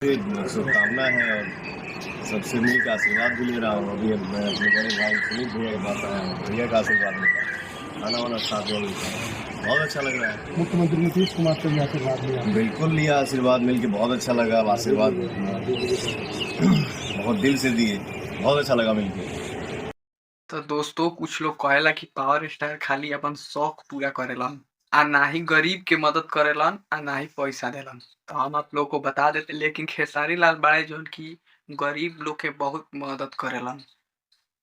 शुभकामना है और सबसे मिल के आशीर्वाद भी ले रहा हूँ। अभी मैं अपने बड़े भाई सुमित भैया के पास आया हूँ, भैया का आशीर्वाद मिला, खाना वाना साथ में मिलता है, बहुत अच्छा लग रहा है। मुख्यमंत्री नीतीश कुमार से भी आशीर्वाद लिया? बिल्कुल लिया आशीर्वाद, मिल के बहुत अच्छा लगा। आशीर्वाद बहुत दिल से दिए, बहुत अच्छा लगा मिल के। तो दोस्तों कुछ लोग कहेला कि पावर स्टार खाली अपन शौक पूरा करेलन आ ना ही गरीब के मदद करेलन आ ना ही पैसा देलन। तो हम आप लोग को बता देते, लेकिन खेसारी लाल बाड़े जोन की गरीब लोग के बहुत मदद करेलन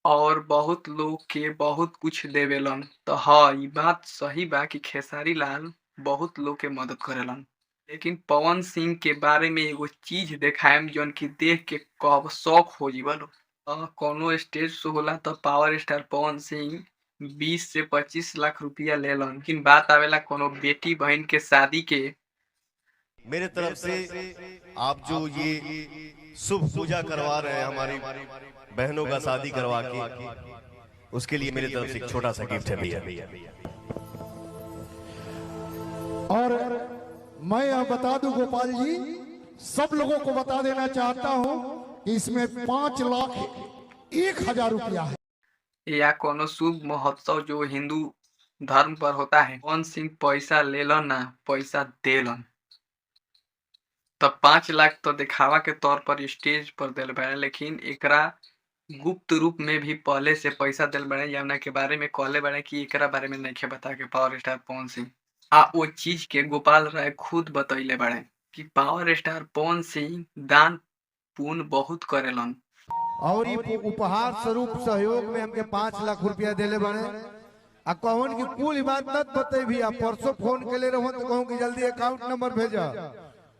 और बहुत लोग के बहुत कुछ देवेलन। तो हाँ, ये बात सही बा कि खेसारी लाल बहुत लोग के मदद करेलन, लेकिन पवन सिंह के बारे में एगो चीज देखाएम जोन की देख के कब शौक हो जीवल। कोनो स्टेज शो होला तो पावर स्टार पवन सिंह 20 से 25 लाख रुपया लेलन, लेकिन बात आवेला कोनो बेटी बहन के शादी के। मेरे तरफ से आप जो ये शुभ पूजा करवा रहे हैं हमारी बहनों का शादी करवा के, उसके लिए मेरी तरफ से एक छोटा सा गिफ्ट है भैया। और मैं यह बता दूं गोपाल जी, सब लोगों को बता देना चाहता हूं कि इसमें 5,01,000 रुपया है। या कोनो शुभ महोत्सव जो हिंदू धर्म पर होता है, पवन सिंह पैसा लेलन ना पैसा देलन। तब 5 लाख तो दिखावा के तौर पर स्टेज पर दिल बड़े, लेकिन एकरा गुप्त रूप में भी पहले से पैसा दिल बड़े, जमुना के बारे में कहले बड़े कि एकरा बारे में नहीं बता के पावर स्टार पवन सिंह वो चीज के गोपाल राय खुद बतैले बड़े कि पावर स्टार पवन सिंह दान पुण्य बहुत करेलन और ये उपहार स्वरूप सहयोग में हमके 5 लाख रुपया दिले बने। आ कहन की कुल बात मत बते भी, आप परसों फोन के ले रहो तो कहूं कि जल्दी अकाउंट नंबर भेजा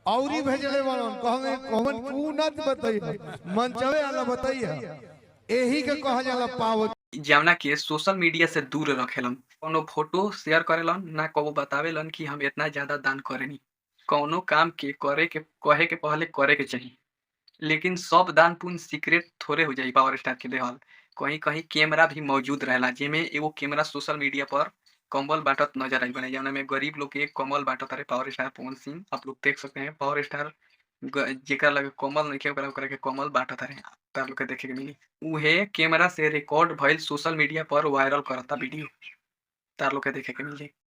और ही भेजले बनन कहंगे कहन क्यों न बताइए, मंचवे वाला बताइए, यही के कहा जाला पावर। जमुना के सोशल मीडिया से दूर रखेलन, कोनो फोटो शेयर करेलन ना कबो बतावेलन कि हम इतना ज्यादा दान करेनी। कोनो काम के करे के कहे के पहले करे के चाहिए, लेकिन सब दान पुण्य सीक्रेट थोड़े हो जाई। पावर स्टार के देहल कहीं कहीं कैमरा भी मौजूद रहेला, जेमे एगो कैमरा सोशल मीडिया पर कंबल बांटत नजर आई बने, जौना में गरीब लोग के कंबल बांटत रहे पावर स्टार पवन सिंह। आप लोग देख सकते हैं पावर स्टार जेकरा लगे कमल नहीं ओकरा के कमल बांटत रहे, तार लोग के देखे के मिली। उहे कैमरा से रिकॉर्ड भइल सोशल मीडिया पर वायरल करता वीडियो, तार लोग के देखे के मिली।